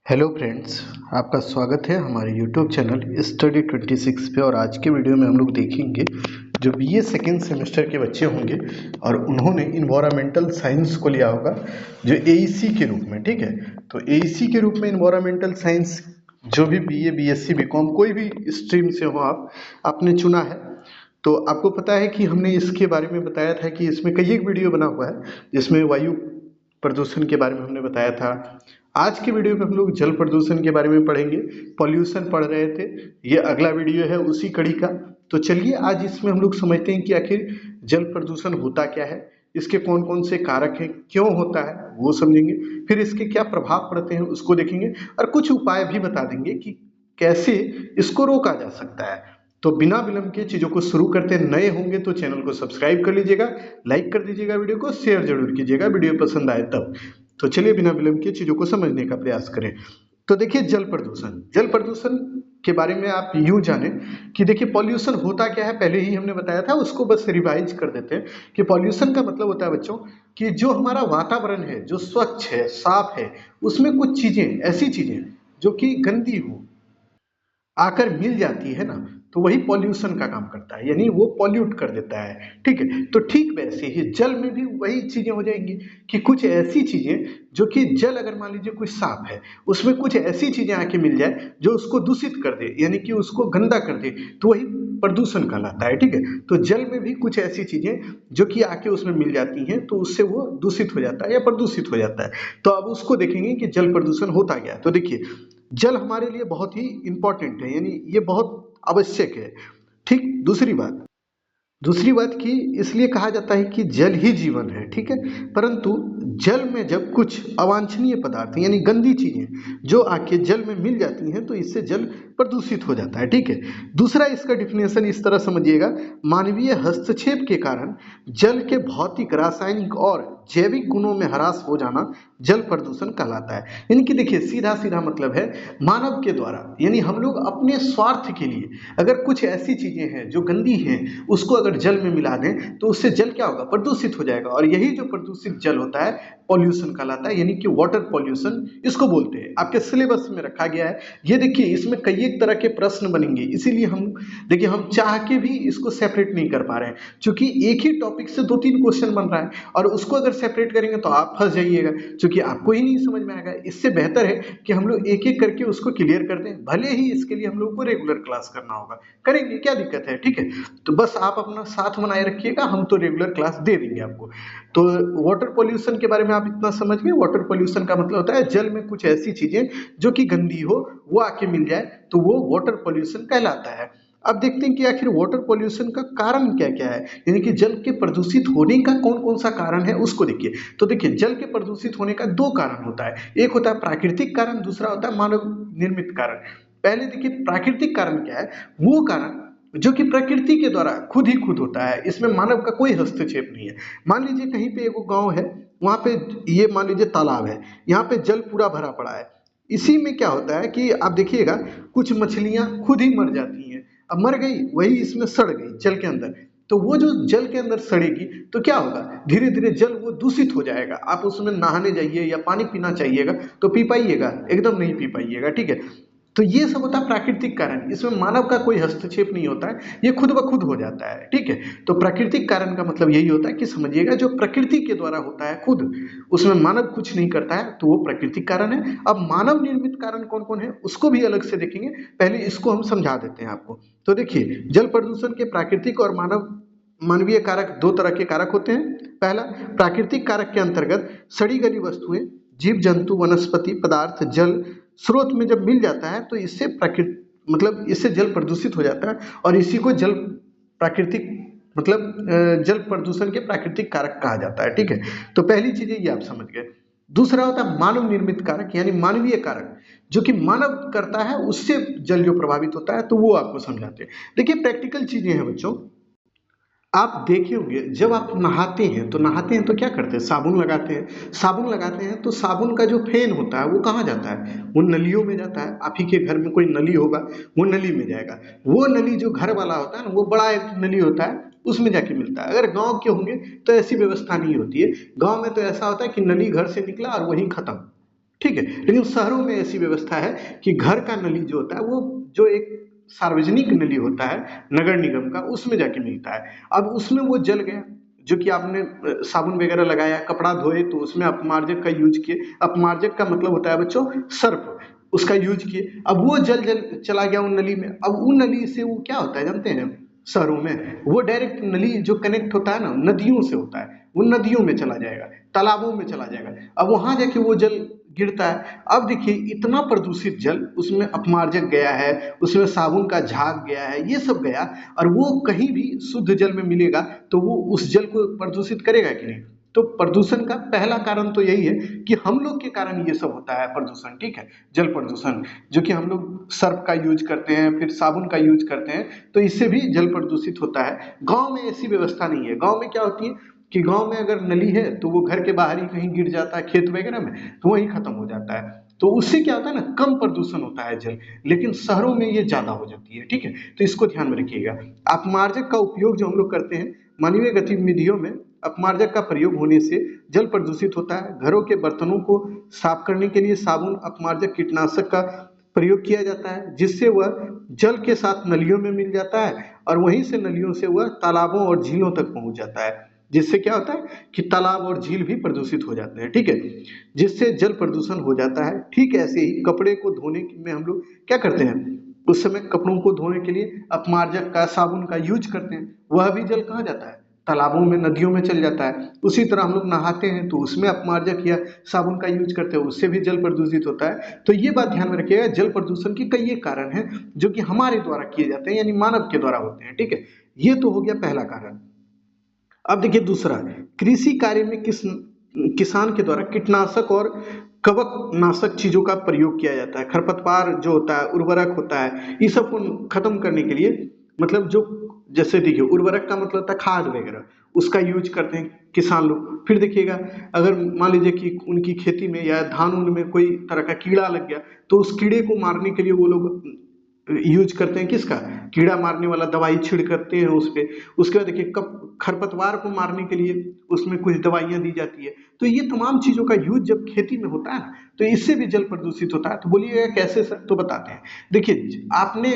Hello friends, आपका स्वागत है हमारे यूट्यूब चैनल स्टडी 26 पे। और आज के वीडियो में हम लोग देखेंगे जो बीए सेकेंड सेमेस्टर के बच्चे होंगे और उन्होंने इन्वायरमेंटल साइंस को लिया होगा जो एईसी के रूप में। ठीक है, तो एईसी के रूप में इन्वायरमेंटल साइंस जो भी बीए बीएससी बीकॉम कोई भी स्ट्रीम से हो आपने चुना है, तो आपको पता है कि हमने इसके बारे में बताया था कि इसमें कई एक वीडियो बना हुआ है जिसमें वायु प्रदूषण के बारे में हमने बताया था। आज के वीडियो में हम लोग जल प्रदूषण के बारे में पढ़ेंगे। पॉल्यूशन पढ़ रहे थे, ये अगला वीडियो है उसी कड़ी का। तो चलिए आज इसमें हम लोग समझते हैं कि आखिर जल प्रदूषण होता क्या है, इसके कौन कौन से कारक हैं, क्यों होता है वो समझेंगे, फिर इसके क्या प्रभाव पड़ते हैं उसको देखेंगे और कुछ उपाय भी बता देंगे कि कैसे इसको रोका जा सकता है। तो बिना विलंब के चीज़ों को शुरू करते हैं। नए होंगे तो चैनल को सब्सक्राइब कर लीजिएगा, लाइक कर दीजिएगा, वीडियो को शेयर जरूर कीजिएगा वीडियो पसंद आए तब। तो चलिए बिना विलंब के चीज़ों को समझने का प्रयास करें। तो देखिए जल प्रदूषण के बारे में आप यूं जाने कि देखिए पॉल्यूशन होता क्या है, पहले ही हमने बताया था, उसको बस रिवाइज कर देते हैं कि पॉल्यूशन का मतलब होता है बच्चों कि जो हमारा वातावरण है जो स्वच्छ है, साफ है, उसमें कुछ चीज़ें, ऐसी चीज़ें जो कि गंदी हो आकर मिल जाती है ना, तो वही पॉल्यूशन का काम करता है, यानी वो पॉल्यूट कर देता है। ठीक है, तो ठीक वैसे ही जल में भी वही चीजें हो जाएंगी कि कुछ ऐसी चीजें जो कि जल अगर मान लीजिए कुछ साफ है, उसमें कुछ ऐसी चीजें आके मिल जाए जो उसको दूषित कर दे, यानी कि उसको गंदा कर दे, तो वही प्रदूषण कहलाता है। ठीक है, तो जल में भी कुछ ऐसी चीजें जो कि आके उसमें मिल जाती हैं तो उससे वो दूषित हो जाता है या प्रदूषित हो जाता है। तो अब उसको देखेंगे कि जल प्रदूषण होता क्या है। तो देखिए जल हमारे लिए बहुत ही इंपॉर्टेंट है, यानी ये बहुत आवश्यक है। ठीक, दूसरी बात कि इसलिए कहा जाता है कि जल ही जीवन है। ठीक है, परंतु जल में जब कुछ अवांछनीय पदार्थ यानी गंदी चीजें जो आके जल में मिल जाती हैं तो इससे जल प्रदूषित हो जाता है। ठीक है, दूसरा इसका डिफिनेशन इस तरह समझिएगा, मानवीय हस्तक्षेप के कारण जल के भौतिक, रासायनिक और जैविक गुणों में ह्रास हो जाना जल प्रदूषण कहलाता है। यानी कि देखिए सीधा सीधा मतलब है मानव के द्वारा, यानी हम लोग अपने स्वार्थ के लिए अगर कुछ ऐसी चीजें हैं जो गंदी हैं उसको अगर जल में मिला दें तो उससे जल क्या होगा, प्रदूषित हो जाएगा। और यही जो प्रदूषित जल होता है पॉल्यूशन कहलाता है, यानी कि वाटर पॉल्यूशन इसको बोलते हैं। आपके सिलेबस में रखा गया है, ये देखिए इसमें कई एक तरह के प्रश्न बनेंगे, इसीलिए हम देखिए हम चाह के भी इसको सेपरेट नहीं कर पा रहे हैं, क्योंकि एक ही टॉपिक से 2-3 क्वेश्चन बन रहा है और उसको अगर सेपरेट करेंगे तो आप फंस जाइएगा, क्योंकि आपको ही नहीं समझ में आएगा। इससे बेहतर है कि हम लोग एक एक करके उसको क्लियर कर दें, भले ही इसके लिए हम लोग को रेगुलर क्लास करना होगा, करेंगे, क्या दिक्कत है। ठीक है, तो बस आप अपना साथ बनाए रखिएगा, हम तो रेगुलर क्लास दे देंगे आपको। तो वाटर पॉल्यूशन के बारे में आप इतना समझ गए। वाटर पॉल्यूशन का मतलब होता है जल में कुछ ऐसी चीजें जो कि गंदी हो वो आके मिल जाए तो वो वाटर पॉल्यूशन कहलाता है। अब देखते हैं कि आखिर वाटर पॉल्यूशन का कारण क्या क्या है, यानी कि जल के प्रदूषित होने का कौन कौन सा कारण है उसको देखिए। तो देखिए जल के प्रदूषित होने का दो कारण होता है, एक होता है प्राकृतिक कारण, दूसरा होता है मानव निर्मित कारण। पहले देखिए प्राकृतिक कारण क्या है, वो कारण जो कि प्रकृति के द्वारा खुद ही खुद होता है, इसमें मानव का कोई हस्तक्षेप नहीं है। मान लीजिए कहीं पे एगो गांव है, वहां पे ये मान लीजिए तालाब है, यहाँ पे जल पूरा भरा पड़ा है। इसी में क्या होता है कि आप देखिएगा कुछ मछलियां खुद ही मर जाती हैं। अब मर गई, वही इसमें सड़ गई जल के अंदर, तो वो जो जल के अंदर सड़ेगी तो क्या होगा, धीरे धीरे जल वो दूषित हो जाएगा। आप उसमें नहाने जाइए या पानी पीना चाहिएगा तो पी पाइएगा, एकदम नहीं पी पाइएगा। ठीक है, तो ये सब होता है प्राकृतिक कारण, इसमें मानव का कोई हस्तक्षेप नहीं होता है, ये खुद ब खुद हो जाता है। ठीक है, तो प्राकृतिक कारण का मतलब यही होता है कि समझिएगा जो प्रकृति के द्वारा होता है खुद, उसमें मानव कुछ नहीं करता है, तो वो प्राकृतिक कारण है। अब मानव निर्मित कारण कौन कौन है उसको भी अलग से देखेंगे, पहले इसको हम समझा देते हैं आपको। तो देखिए जल प्रदूषण के प्राकृतिक और मानवीय कारक, दो तरह के कारक होते हैं। पहला प्राकृतिक कारक के अंतर्गत सड़ी गली वस्तुएं, जीव जंतु, वनस्पति पदार्थ जल स्रोत में जब मिल जाता है तो इससे प्रकृति मतलब इससे जल प्रदूषित हो जाता है, और इसी को जल प्राकृतिक जल प्रदूषण के प्राकृतिक कारक कहा जाता है। ठीक है, तो पहली चीज ये आप समझ गए। दूसरा होता है मानव निर्मित कारक, यानी मानवीय कारक जो कि मानव करता है, उससे जल जो प्रभावित होता है, तो वो आपको समझाते हैं। देखिए प्रैक्टिकल चीजें हैं बच्चों, आप देखे होंगे जब आप नहाते हैं तो क्या करते हैं, साबुन लगाते हैं तो साबुन का जो फेन होता है वो कहाँ जाता है, वो नलियों में जाता है। आप ही के घर में कोई नली होगा, वो नली में जाएगा। वो नली जो घर वाला होता है ना, वो बड़ा एक नली होता है, उसमें जाके मिलता है। अगर गांव के होंगे तो ऐसी व्यवस्था नहीं होती है, गांव में तो ऐसा होता है कि नली घर से निकला और वहीं खत्म। ठीक ठीक है। लेकिन शहरों में ऐसी व्यवस्था है कि घर का नली जो होता है वो जो एक सार्वजनिक नली होता है नगर निगम का, उसमें जाके मिलता है। अब उसमें वो जल गया, जो कि आपने साबुन वगैरह लगाया, कपड़ा धोए तो उसमें अपमार्जक का यूज किए, अपमार्जक का मतलब होता है बच्चों सर्फ, उसका यूज किए, अब वो जल जल चला गया उन नली में। अब उन नली से वो क्या होता है जानते हैं, शहरों में वो डायरेक्ट नली जो कनेक्ट होता है ना नदियों से होता है, वो नदियों में चला जाएगा, तालाबों में चला जाएगा, अब वहां जाके वो जल गिरता है। अब देखिए इतना प्रदूषित जल, उसमें अपमार्जक गया है, उसमें साबुन का झाग गया है, ये सब गया, और वो कहीं भी शुद्ध जल में मिलेगा तो वो उस जल को प्रदूषित करेगा कि नहीं। तो प्रदूषण का पहला कारण तो यही है कि हम लोग के कारण ये सब होता है प्रदूषण, ठीक है, जल प्रदूषण, जो कि हम लोग सर्फ का यूज करते हैं, फिर साबुन का यूज करते हैं, तो इससे भी जल प्रदूषित होता है। गांव में ऐसी व्यवस्था नहीं है। गांव में क्या होती है कि गांव में अगर नली है तो वो घर के बाहर ही कहीं गिर जाता है, खेत वगैरह में, तो वहीं खत्म हो जाता है, तो उससे क्या होता है ना, कम प्रदूषण होता है जल। लेकिन शहरों में ये ज्यादा हो जाती है, ठीक है, तो इसको ध्यान में रखिएगा। अपमार्जक का उपयोग जो हम लोग करते हैं मानवीय गतिविधियों में, अपमार्जक का प्रयोग होने से जल प्रदूषित होता है। घरों के बर्तनों को साफ करने के लिए साबुन, अपमार्जक, कीटनाशक का प्रयोग किया जाता है, जिससे वह जल के साथ नलियों में मिल जाता है और वहीं से नलियों से वह तालाबों और झीलों तक पहुंच जाता है, जिससे क्या होता है कि तालाब और झील भी प्रदूषित हो जाते हैं, ठीक है, जिससे जल प्रदूषण हो जाता है। ठीक ऐसे ही कपड़े को धोने में हम लोग क्या करते हैं, उस समय कपड़ों को धोने के लिए अपमार्जक का, साबुन का यूज करते हैं, वह भी जल कहाँ जाता है, तालाबों में, नदियों में चल जाता है। उसी तरह हम लोग नहाते हैं तो उसमें अपमार्जक या साबुन का यूज करते हैं, उससे भी जल प्रदूषित होता है। तो ये बात ध्यान में रखिएगा, जल प्रदूषण के कई एक कारण हैं जो कि हमारे द्वारा किए जाते हैं, यानी मानव के द्वारा होते हैं, ठीक है। ये तो हो गया पहला कारण। अब देखिए दूसरा, कृषि कार्य में किसान के द्वारा कीटनाशक और कवक नाशक चीजों का प्रयोग किया जाता है। खरपतवार जो होता है, उर्वरक होता है, इस सब को खत्म करने के लिए, मतलब जो, जैसे देखिए उर्वरक का मतलब होता है खाद वगैरह, उसका यूज करते हैं किसान लोग। फिर देखिएगा अगर मान लीजिए कि उनकी खेती में या धान उन में कोई तरह का कीड़ा लग गया, तो उस कीड़े को मारने के लिए वो लोग यूज करते हैं किसका, कीड़ा मारने वाला दवाई छिड़कते हैं उस पे। उसके बाद देखिए कब खरपतवार को मारने के लिए उसमें कुछ दवाइयां दी जाती है। तो ये तमाम चीजों का यूज जब खेती में होता है ना, तो इससे भी जल प्रदूषित होता है। तो बोलिएगा कैसे सर, तो बताते हैं। देखिए आपने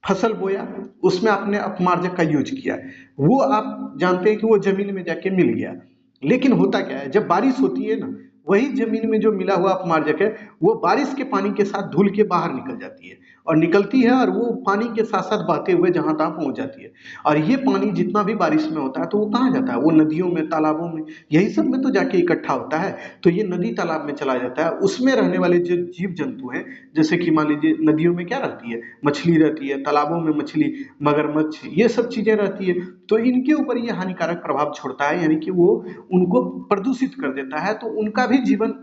फसल बोया, उसमें आपने अपमार्जक का यूज किया, वो आप जानते हैं कि वो जमीन में जाके मिल गया, लेकिन होता क्या है, जब बारिश होती है ना, वही जमीन में जो मिला हुआ अपमार्जक है वो बारिश के पानी के साथ धुल के बाहर निकल जाती है, और निकलती है और वो पानी के साथ साथ बहते हुए जहां तहां पहुंच जाती है। और ये पानी जितना भी बारिश में होता है तो वो कहाँ जाता है, वो नदियों में, तालाबों में, यही सब में तो जाके इकट्ठा होता है। तो ये नदी तालाब में चला जाता है, उसमें रहने वाले जो जीव जंतु हैं, जैसे कि मान लीजिए नदियों में क्या रहती है, मछली रहती है, तालाबों में मछली, मगरमच्छ, ये सब चीजें रहती है। तो इनके ऊपर ये हानिकारक प्रभाव छोड़ता है, यानी कि वो उनको प्रदूषित कर देता है, तो उनका भी जीवन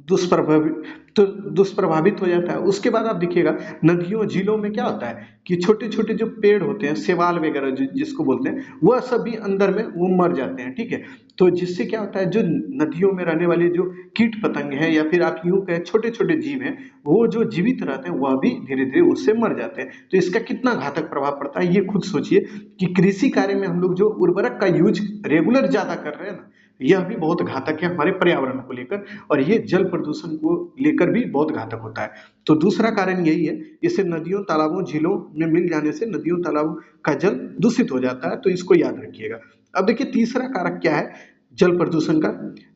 दुष्प्रभावित, तो दुष्प्रभावित हो जाता है। उसके बाद आप देखिएगा नदियों झीलों में क्या होता है कि छोटे छोटे जो पेड़ होते हैं, शैवाल वगैरह जिसको बोलते हैं, वह सभी अंदर में वो मर जाते हैं, ठीक है। तो जिससे क्या होता है, जो नदियों में रहने वाले जो कीट पतंग हैं, या फिर आप यूं कहें छोटे छोटे जीव हैं, वो जो जीवित रहते हैं वह भी धीरे धीरे उससे मर जाते हैं। तो इसका कितना घातक प्रभाव पड़ता है ये खुद सोचिए, कि कृषि कार्य में हम लोग जो उर्वरक का यूज रेगुलर ज्यादा कर रहे हैं ना, यह भी बहुत घातक है हमारे पर्यावरण को लेकर, और ये जल प्रदूषण को लेकर भी बहुत घातक होता है। तो दूसरा कारण यही है, इसे नदियों, तालाबों, झीलों में मिल जाने से नदियों, तालाबों का जल दूषित हो जाता है, तो इसको याद रखिएगा। अब देखिए तीसरा कारक क्या है जल प्रदूषण का,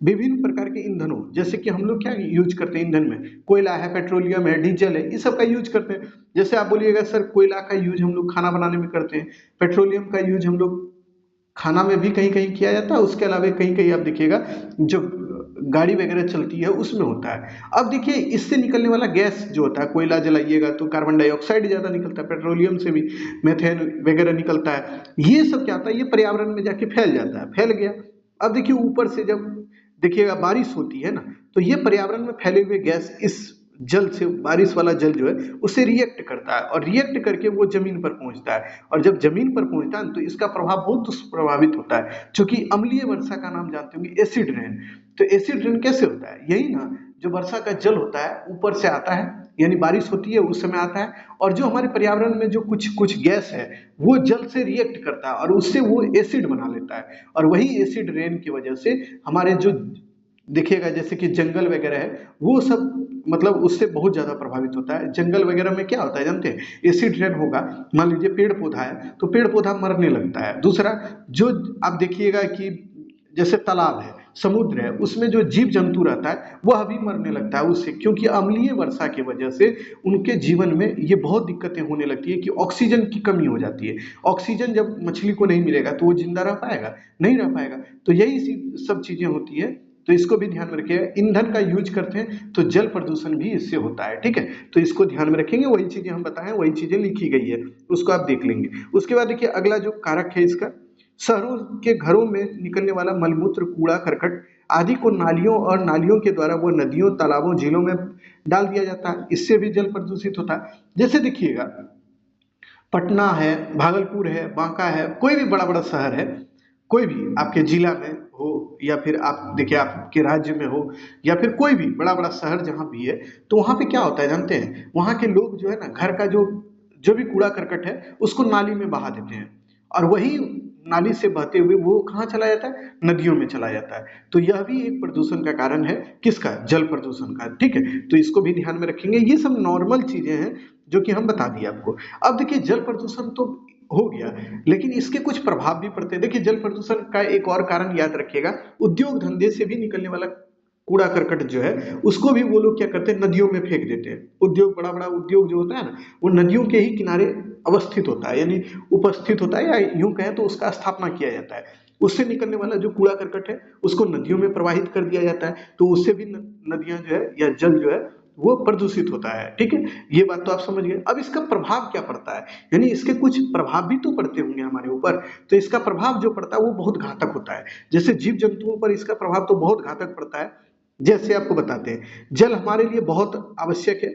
विभिन्न प्रकार के ईंधनों, जैसे कि हम लोग क्या यूज करते हैं ईंधन में, कोयला है, पेट्रोलियम है, डीजल है, इस सब का यूज करते हैं। जैसे आप बोलिएगा सर कोयला का यूज हम लोग खाना बनाने में करते हैं, पेट्रोलियम का यूज हम लोग खाना में भी कहीं कहीं किया जाता है, उसके अलावा कहीं कहीं आप देखिएगा जो गाड़ी वगैरह चलती है उसमें होता है। अब देखिए इससे निकलने वाला गैस जो होता है, कोयला जलाइएगा तो कार्बन डाइऑक्साइड ज़्यादा निकलता है, पेट्रोलियम से भी मेथेन वगैरह निकलता है। ये सब क्या होता है, ये पर्यावरण में जाके फैल जाता है, फैल गया। अब देखिए ऊपर से जब देखिएगा बारिश होती है ना, तो ये पर्यावरण में फैले हुए गैस इस जल से, बारिश वाला जल जो है उससे रिएक्ट करता है, और रिएक्ट करके वो जमीन पर पहुंचता है, और जब जमीन पर पहुंचता है तो इसका प्रभाव बहुत दुष्प्रभावित होता है। क्योंकि अम्लीय वर्षा का नाम जानते होंगे, एसिड रेन। तो एसिड रेन कैसे होता है, यही ना, जो वर्षा का जल होता है ऊपर से आता है, यानी बारिश होती है उस समय आता है, और जो हमारे पर्यावरण में जो कुछ कुछ गैस है वो जल से रिएक्ट करता है और उससे वो एसिड बना लेता है, और वही एसिड रेन की वजह से हमारे जो देखिएगा जैसे कि जंगल वगैरह है वो सब मतलब उससे बहुत ज़्यादा प्रभावित होता है। जंगल वगैरह में क्या होता है जानते हैं, एसिड रेन होगा, मान लीजिए पेड़ पौधा है तो पेड़ पौधा मरने लगता है। दूसरा जो आप देखिएगा कि जैसे तालाब है, समुद्र है, उसमें जो जीव जंतु रहता है वह भी मरने लगता है उससे, क्योंकि अम्लीय वर्षा की वजह से उनके जीवन में ये बहुत दिक्कतें होने लगती है कि ऑक्सीजन की कमी हो जाती है। ऑक्सीजन जब मछली को नहीं मिलेगा तो वो जिंदा रह पाएगा, नहीं रह पाएगा। तो यही सब चीजें होती है, तो इसको भी ध्यान में रखिएगा। ईंधन का यूज करते हैं तो जल प्रदूषण भी इससे होता है, ठीक है। तो इसको ध्यान में रखेंगे, वही चीजें हम बताएं वही चीजें लिखी गई है, उसको आप देख लेंगे। उसके बाद देखिए अगला जो कारक है इसका, शहरों के घरों में निकलने वाला मलमूत्र, कूड़ा करकट आदि को नालियों और नालियों के द्वारा वो नदियों, तालाबों, झीलों में डाल दिया जाता है। इससे भी जल प्रदूषित होता है। जैसे देखिएगा पटना है, भागलपुर है, बांका है, कोई भी बड़ा बड़ा शहर है, कोई भी आपके जिला में हो या फिर आप देखिए आपके राज्य में हो या फिर कोई भी बड़ा बड़ा शहर जहाँ भी है, तो वहाँ पे क्या होता है जानते हैं, वहाँ के लोग जो है ना घर का जो जो भी कूड़ा करकट है उसको नाली में बहा देते हैं, और वही नाली से बहते हुए वो कहाँ चला जाता है, नदियों में चला जाता है। तो यह भी एक प्रदूषण का कारण है, किसका, जल प्रदूषण का, ठीक है। तो इसको भी ध्यान में रखेंगे। ये सब नॉर्मल चीजें हैं जो कि हम बता दिए आपको। अब देखिए जल प्रदूषण तो हो गया, लेकिन इसके कुछ प्रभाव भी पड़ते हैं। देखिए जल प्रदूषण का एक और कारण याद रखिएगा, उद्योग धंधे से भी निकलने वाला कूड़ा करकट जो है उसको भी वो लोग क्या करते हैं, नदियों में फेंक देते हैं। उद्योग, बड़ा बड़ा उद्योग जो होता है ना, वो नदियों के ही किनारे अवस्थित होता है, यानी उपस्थित होता है, या यूं कहें तो उसका स्थापना किया जाता है। उससे निकलने वाला जो कूड़ा करकट है उसको नदियों में प्रवाहित कर दिया जाता है, तो उससे भी नदियां जो है या जल जो है वो प्रदूषित होता है, ठीक है। ये बात तो आप समझ गए। अब इसका प्रभाव क्या पड़ता है, यानी इसके कुछ प्रभाव भी तो पड़ते होंगे हमारे ऊपर। तो इसका प्रभाव जो पड़ता है वो बहुत घातक होता है। जैसे जीव जंतुओं पर इसका प्रभाव तो बहुत घातक पड़ता है। जैसे आपको बताते हैं, जल हमारे लिए बहुत आवश्यक है।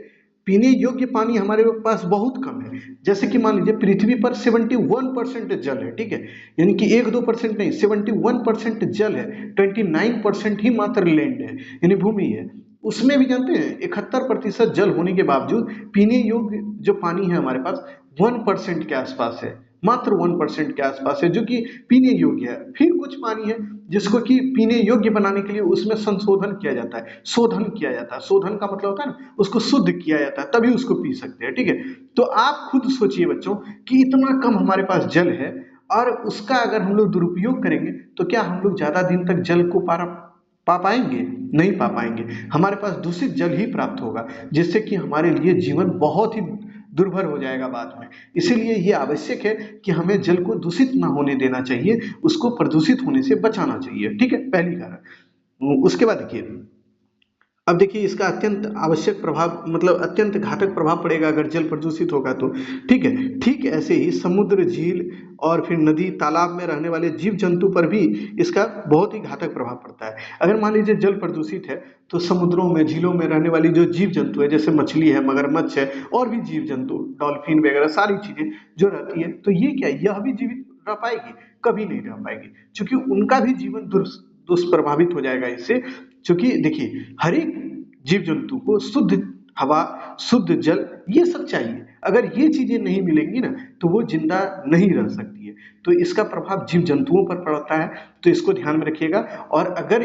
पीने योग्य पानी हमारे पास बहुत कम है। जैसे कि मान लीजिए पृथ्वी पर 71% जल है, ठीक है, यानी कि 1-2% नहीं, 71% जल है, 29% ही मात्र लैंड है, यानी भूमि है। उसमें भी जानते हैं 71% जल होने के बावजूद पीने योग्य जो पानी है हमारे पास 1% के आसपास है, मात्र 1% के आसपास है जो कि पीने योग्य है। फिर कुछ पानी है जिसको कि पीने योग्य बनाने के लिए उसमें संशोधन किया जाता है, शोधन किया जाता है। शोधन का मतलब होता है ना, उसको शुद्ध किया जाता है तभी उसको पी सकते हैं, ठीक है। तो आप खुद सोचिए बच्चों कि इतना कम हमारे पास जल है, और उसका अगर हम लोग दुरुपयोग करेंगे तो क्या हम लोग ज्यादा दिन तक जल को पा पाएंगे, नहीं पा पाएंगे। हमारे पास दूषित जल ही प्राप्त होगा, जिससे कि हमारे लिए जीवन बहुत ही दुर्भर हो जाएगा बाद में। इसीलिए ये आवश्यक है कि हमें जल को दूषित ना होने देना चाहिए, उसको प्रदूषित होने से बचाना चाहिए, ठीक है, पहली कारण। उसके बाद देखिए, अब देखिए इसका अत्यंत आवश्यक प्रभाव मतलब अत्यंत घातक प्रभाव पड़ेगा अगर जल प्रदूषित होगा तो, ठीक है। ठीक ऐसे ही समुद्र, झील और फिर नदी, तालाब में रहने वाले जीव जंतु पर भी इसका बहुत ही घातक प्रभाव पड़ता है। अगर मान लीजिए जल प्रदूषित है तो समुद्रों में, झीलों में रहने वाली जो जीव जंतु है, जैसे मछली है, मगरमच्छ है, और भी जीव जंतु, डॉल्फिन वगैरह सारी चीजें जो रहती है, तो ये क्या, यह भी जीवित रह पाएगी, कभी नहीं रह पाएगी, क्योंकि उनका भी जीवन दुष्प्रभावित हो जाएगा इससे। क्योंकि देखिए हर एक जीव जंतु को शुद्ध हवा, शुद्ध जल, ये सब चाहिए। अगर ये चीजें नहीं मिलेंगी ना तो वो जिंदा नहीं रह सकती है। तो इसका प्रभाव जीव जंतुओं पर पड़ता है, तो इसको ध्यान में रखिएगा। और अगर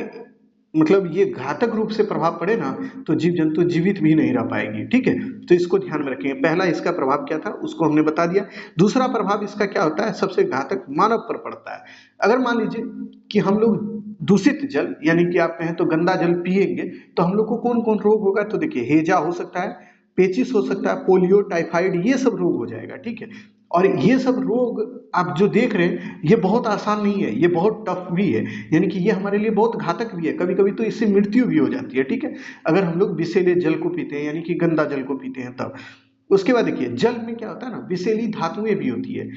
मतलब ये घातक रूप से प्रभाव पड़े ना तो जीव जंतु जीवित भी नहीं रह पाएगी, ठीक है। तो इसको ध्यान में रखेंगे। पहला इसका प्रभाव क्या था उसको हमने बता दिया। दूसरा प्रभाव इसका क्या होता है, सबसे घातक मानव पर पड़ता है। अगर मान लीजिए कि हम लोग दूषित जल यानी कि आप कहें तो गंदा जल पिएंगे तो हम लोग को कौन कौन रोग होगा, तो देखिए हेजा हो सकता है, पेचिस हो सकता है, पोलियो, टाइफाइड, ये सब रोग हो जाएगा, ठीक है। और ये सब रोग आप जो देख रहे हैं ये बहुत आसान नहीं है, ये बहुत टफ भी है, यानी कि ये हमारे लिए बहुत घातक भी है। कभी कभी तो इससे मृत्यु भी हो जाती है, ठीक है, अगर हम लोग विषैले जल को पीते हैं यानी कि गंदा जल को पीते हैं तब। उसके बाद देखिए जल में क्या होता है ना, विषैली धातुएं भी होती है,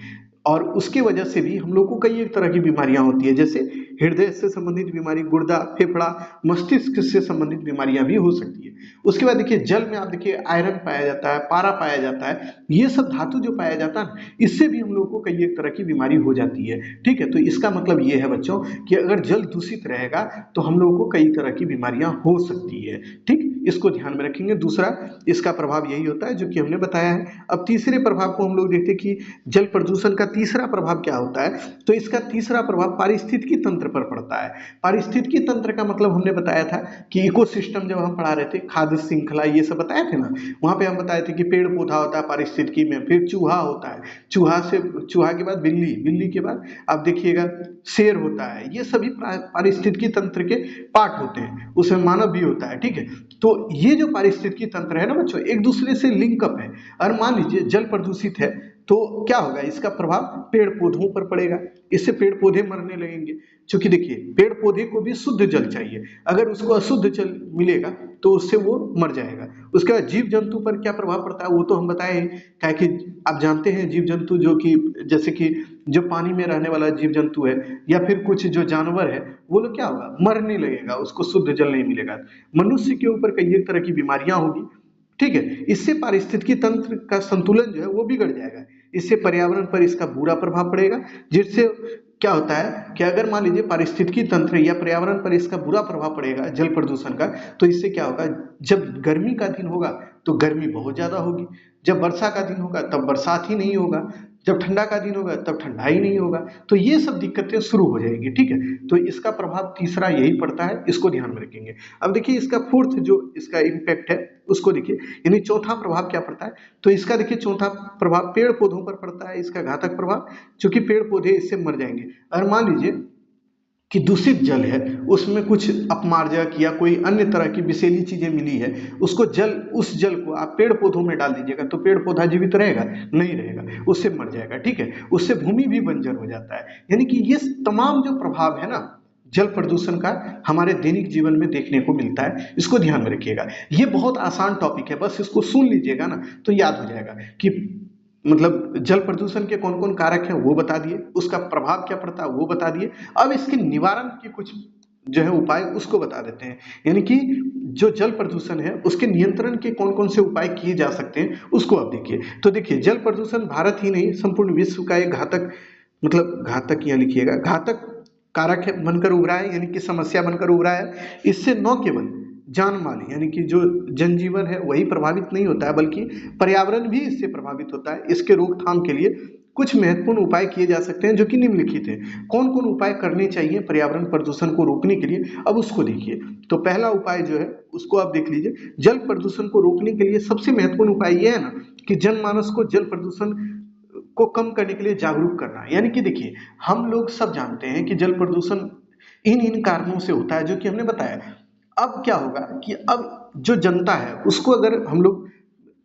और उसके वजह से भी हम लोग को कई एक तरह की बीमारियां होती है, जैसे हृदय से संबंधित बीमारी, गुर्दा, फेफड़ा, मस्तिष्क से संबंधित बीमारियां भी हो सकती है। उसके बाद देखिए जल में आप देखिए आयरन पाया जाता है, पारा पाया जाता है, ये सब धातु जो पाया जाता है ना, इससे भी हम लोगों को कई एक तरह की बीमारी हो जाती है। ठीक है, तो इसका मतलब ये है बच्चों कि अगर जल दूषित रहेगा तो हम लोगों को कई तरह की बीमारियां हो सकती है। ठीक, इसको ध्यान में रखेंगे। दूसरा इसका प्रभाव यही होता है जो कि हमने बताया है। अब तीसरे प्रभाव को हम लोग देखते हैं कि जल प्रदूषण का तीसरा प्रभाव क्या होता है। तो इसका तीसरा प्रभाव पारिस्थितिकी तंत्र पर पड़ता है। पारिस्थितिकी तंत्र का मतलब हमने बताया था कि इकोसिस्टम जब हम पढ़ा रहे थे, खाद्य श्रृंखला ये सब बताए थे ना, वहां पे हम बताए थे कि पेड़ पौधा होता है पारिस्थितिकी में, फिर चूहा होता है, चूहा के बाद बिल्ली, बिल्ली के बाद आप देखिएगा शेर होता है। ये सभी पारिस्थितिकी तंत्र के पार्ट होते हैं, उसमें मानव भी होता है। ठीक है, तो ये जो पारिस्थितिकी तंत्र है ना बच्चों, एक दूसरे से लिंकअप है। और मान लीजिए जल प्रदूषित है तो क्या होगा, इसका प्रभाव पेड़ पौधों पर पड़ेगा, इससे पेड़ पौधे मरने लगेंगे। क्योंकि देखिए पेड़ पौधे को भी शुद्ध जल चाहिए, अगर उसको अशुद्ध जल मिलेगा तो उससे वो मर जाएगा। उसके बाद जीव जंतु पर क्या प्रभाव पड़ता है वो तो हम बताए, क्या कि आप जानते हैं जीव जंतु जो कि जैसे कि जो पानी में रहने वाला जीव जंतु है या फिर कुछ जो जानवर है, वो लोग क्या होगा, मरने लगेगा, उसको शुद्ध जल नहीं मिलेगा। मनुष्य के ऊपर कई एक तरह की बीमारियां होगी। ठीक है, इससे पारिस्थितिकी तंत्र का संतुलन जो है वो बिगड़ जाएगा, इससे पर्यावरण पर इसका बुरा प्रभाव पड़ेगा। जिससे क्या होता है कि अगर मान लीजिए पारिस्थितिकी तंत्र या पर्यावरण पर इसका बुरा प्रभाव पड़ेगा जल प्रदूषण का, तो इससे क्या होगा, जब गर्मी का दिन होगा तो गर्मी बहुत ज्यादा होगी, जब वर्षा का दिन होगा तब बरसात ही नहीं होगा, जब ठंडा का दिन होगा तब ठंडा ही नहीं होगा। तो ये सब दिक्कतें शुरू हो जाएगी। ठीक है, तो इसका प्रभाव तीसरा यही पड़ता है, इसको ध्यान में रखेंगे। अब देखिए इसका फोर्थ जो इसका इम्पैक्ट है उसको देखिए, यानी चौथा प्रभाव क्या पड़ता है। तो इसका देखिए चौथा प्रभाव पेड़ पौधों पर पड़ता है, इसका घातक प्रभाव, क्योंकि पेड़ पौधे इससे मर जाएंगे। और मान लीजिए कि दूषित जल है, उसमें कुछ अपमार्जक या कोई अन्य तरह की विषैली चीजें मिली है, उसको उस जल को आप पेड़ पौधों में डाल दीजिएगा तो पेड़ पौधा जीवित रहेगा नहीं रहेगा, उससे मर जाएगा। ठीक है, उससे भूमि भी बंजर हो जाता है। यानी कि ये तमाम जो प्रभाव है ना जल प्रदूषण का, हमारे दैनिक जीवन में देखने को मिलता है, इसको ध्यान में रखिएगा। ये बहुत आसान टॉपिक है, बस इसको सुन लीजिएगा ना तो याद हो जाएगा कि मतलब जल प्रदूषण के कौन कौन कारक हैं वो बता दिए, उसका प्रभाव क्या पड़ता है वो बता दिए। अब इसके निवारण के कुछ जो है उपाय उसको बता देते हैं। यानी कि जो जल प्रदूषण है उसके नियंत्रण के कौन कौन से उपाय किए जा सकते हैं उसको आप देखिए। तो देखिए जल प्रदूषण भारत ही नहीं संपूर्ण विश्व का एक घातक, मतलब घातक यहाँ लिखिएगा, घातक कारक है बनकर उभरा है, यानी कि समस्या बनकर उभरा है। इससे न केवल जान माल यानी कि जो जनजीवन है वही प्रभावित नहीं होता है, बल्कि पर्यावरण भी इससे प्रभावित होता है। इसके रोकथाम के लिए कुछ महत्वपूर्ण उपाय किए जा सकते हैं जो कि निम्नलिखित हैं। कौन कौन उपाय करने चाहिए पर्यावरण प्रदूषण को रोकने के लिए, अब उसको देखिए। तो पहला उपाय जो है उसको आप देख लीजिए। जल प्रदूषण को रोकने के लिए सबसे महत्वपूर्ण उपाय यह है ना कि जनमानस को जल प्रदूषण को कम करने के लिए जागरूक करना। यानी कि देखिए हम लोग सब जानते हैं कि जल प्रदूषण इन इन कारणों से होता है जो कि हमने बताया। अब क्या होगा कि अब जो जनता है उसको अगर हम लोग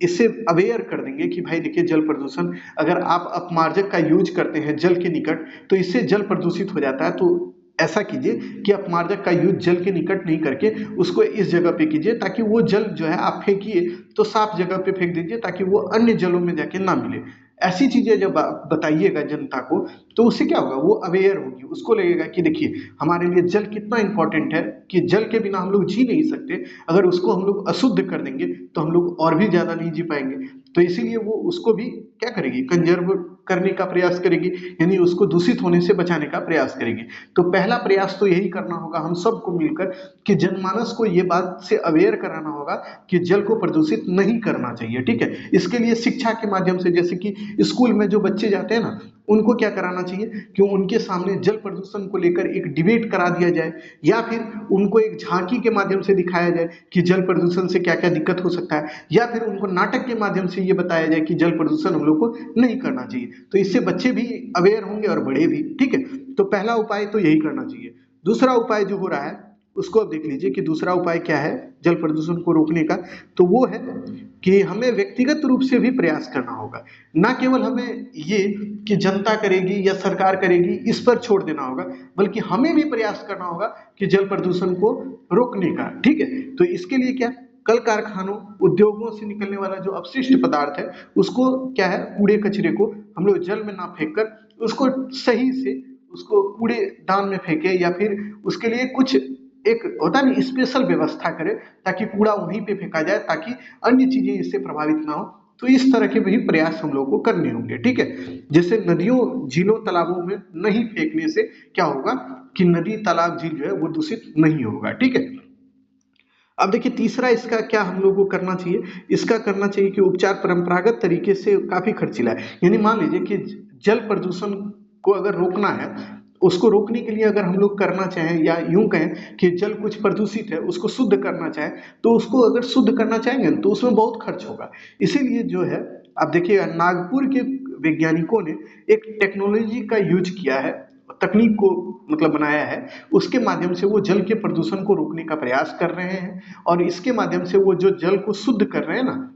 इससे अवेयर कर देंगे कि भाई देखिए जल प्रदूषण, अगर आप अपमार्जक का यूज करते हैं जल के निकट तो इससे जल प्रदूषित हो जाता है, तो ऐसा कीजिए कि अपमार्जक का यूज जल के निकट नहीं करके उसको इस जगह पे कीजिए ताकि वो जल जो है आप फेंकिए तो साफ जगह पे फेंक दीजिए ताकि वो अन्य जलों में जाके ना मिले। ऐसी चीजें जब आप बताइएगा जनता को तो उससे क्या होगा, वो अवेयर होगी, उसको लगेगा कि देखिए हमारे लिए जल कितना इंपॉर्टेंट है, कि जल के बिना हम लोग जी नहीं सकते, अगर उसको हम लोग अशुद्ध कर देंगे तो हम लोग और भी ज्यादा नहीं जी पाएंगे। तो इसीलिए वो उसको भी क्या करेगी, कंजर्व करने का प्रयास करेगी, यानी उसको दूषित होने से बचाने का प्रयास करेगी। तो पहला प्रयास तो यही करना होगा हम सबको मिलकर कि जनमानस को ये बात से अवेयर कराना होगा कि जल को प्रदूषित नहीं करना चाहिए। ठीक है, इसके लिए शिक्षा के माध्यम से, जैसे कि स्कूल में जो बच्चे जाते हैं ना उनको क्या कराना चाहिए कि उनके सामने जल प्रदूषण को लेकर एक डिबेट करा दिया जाए, या फिर उनको एक झांकी के माध्यम से दिखाया जाए कि जल प्रदूषण से क्या क्या दिक्कत हो सकता है, या फिर उनको नाटक के माध्यम से ये बताया जाए कि जल प्रदूषण हम लोग को नहीं करना चाहिए। तो इससे बच्चे भी अवेयर होंगे और बड़े भी। ठीक है, तो पहला उपाय तो यही करना चाहिए। दूसरा उपाय जो हो रहा है उसको अब देख लीजिए कि दूसरा उपाय क्या है जल प्रदूषण को रोकने का। तो वो है कि हमें व्यक्तिगत रूप से भी प्रयास करना होगा, ना केवल हमें ये कि जनता करेगी या सरकार करेगी इस पर छोड़ देना होगा, बल्कि हमें भी प्रयास करना होगा कि जल प्रदूषण को रोकने का। ठीक है, तो इसके लिए क्या, कल कारखानों उद्योगों से निकलने वाला जो अपशिष्ट पदार्थ है उसको क्या है, कूड़े कचरे को हम लोग जल में ना फेंक कर उसको सही से उसको कूड़ेदान में फेंके, या फिर उसके लिए कुछ एक होता है ना स्पेशल व्यवस्था करे ताकि कूड़ा वहीं पे फेंका जाए, ताकि अन्य चीजें इससे प्रभावित ना हो। तो इस तरह के भी प्रयास हम लोगों को करने होंगे, ठीक है। जैसे नदियों, झीलों, तालाबों में नहीं फेंकने से क्या होगा कि नदी, तालाब, झील जो है वो दूषित नहीं होगा, ठीक है। अब देखिए तीसरा इसका क्या हम लोग को करना चाहिए, इसका करना चाहिए कि उपचार परंपरागत तरीके से काफी खर्चीला है। यानी मान लीजिए कि जल प्रदूषण को अगर रोकना है, उसको रोकने के लिए अगर हम लोग करना चाहें, या यूं कहें कि जल कुछ प्रदूषित है उसको शुद्ध करना चाहें, तो उसको अगर शुद्ध करना चाहेंगे तो उसमें बहुत खर्च होगा। इसीलिए जो है, आप देखिए नागपुर के वैज्ञानिकों ने एक टेक्नोलॉजी का यूज किया है, तकनीक को मतलब बनाया है, उसके माध्यम से वो जल के प्रदूषण को रोकने का प्रयास कर रहे हैं। और इसके माध्यम से वो जो जल को शुद्ध कर रहे हैं ना,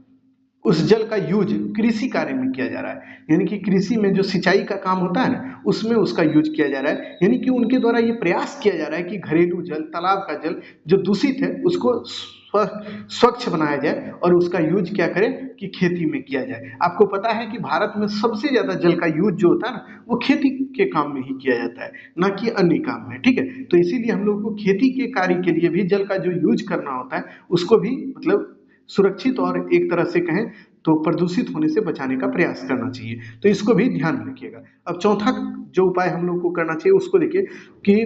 उस जल का यूज कृषि कार्य में किया जा रहा है। यानी कि कृषि में जो सिंचाई का काम होता है ना, उसमें उसका यूज किया जा रहा है। यानी कि उनके द्वारा ये प्रयास किया जा रहा है कि घरेलू जल, तालाब का जल जो दूषित है उसको स्वच्छ बनाया जाए और उसका यूज क्या करें कि खेती में किया जाए। आपको पता है कि भारत में सबसे ज्यादा जल का यूज जो होता है ना, वो खेती के काम में ही किया जाता है, ना कि अन्य काम में, ठीक है। तो इसीलिए हम लोग को खेती के कार्य के लिए भी जल का जो यूज करना होता है उसको भी मतलब सुरक्षित और एक तरह से कहें तो प्रदूषित होने से बचाने का प्रयास करना चाहिए। तो इसको भी ध्यान में रखिएगा। अब चौथा जो उपाय हम लोग को करना चाहिए उसको देखिए कि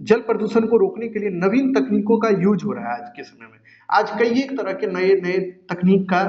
जल प्रदूषण को रोकने के लिए नवीन तकनीकों का यूज हो रहा है आज के समय में। आज कई एक तरह के नए नए तकनीक का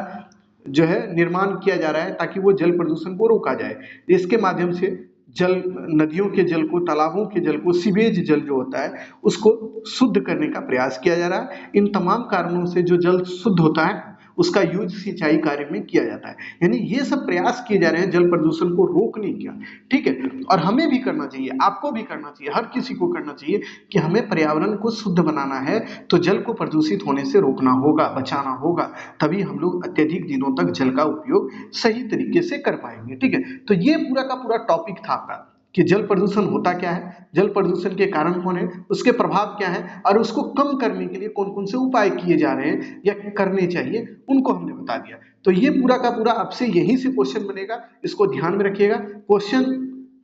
जो है निर्माण किया जा रहा है ताकि वो जल प्रदूषण को रोका जाए। इसके माध्यम से जल, नदियों के जल को, तालाबों के जल को, सीवेज जल जो होता है उसको शुद्ध करने का प्रयास किया जा रहा है। इन तमाम कारणों से जो जल शुद्ध होता है उसका यूज सिंचाई कार्य में किया जाता है। यानी ये सब प्रयास किए जा रहे हैं जल प्रदूषण को रोकने का, ठीक है। और हमें भी करना चाहिए, आपको भी करना चाहिए, हर किसी को करना चाहिए कि हमें पर्यावरण को शुद्ध बनाना है तो जल को प्रदूषित होने से रोकना होगा, बचाना होगा। तभी हम लोग अत्यधिक दिनों तक जल का उपयोग सही तरीके से कर पाएंगे, ठीक है। तो ये पूरा का पूरा टॉपिक था आपका कि जल प्रदूषण होता क्या है, जल प्रदूषण के कारण कौन है, उसके प्रभाव क्या है, और उसको कम करने के लिए कौन कौन से उपाय किए जा रहे हैं या करने चाहिए, उनको हमने बता दिया। तो ये पूरा का पूरा आपसे यहीं से क्वेश्चन बनेगा, इसको ध्यान में रखिएगा। क्वेश्चन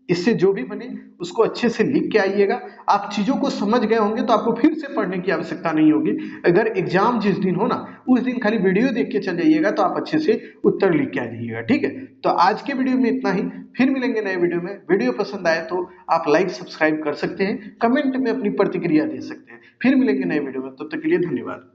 इससे जो भी बने उसको अच्छे से लिख के आइएगा। आप चीजों को समझ गए होंगे तो आपको फिर से पढ़ने की आवश्यकता नहीं होगी। अगर एग्जाम जिस दिन हो ना, उस दिन खाली वीडियो देख के चल जाइएगा तो आप अच्छे से उत्तर लिख के आ जाइएगा, ठीक है। तो आज के वीडियो में इतना ही, फिर मिलेंगे नए वीडियो में। वीडियो पसंद आए तो आप लाइक, सब्सक्राइब कर सकते हैं, कमेंट में अपनी प्रतिक्रिया दे सकते हैं। फिर मिलेंगे नए वीडियो में, तब तक के लिए धन्यवाद।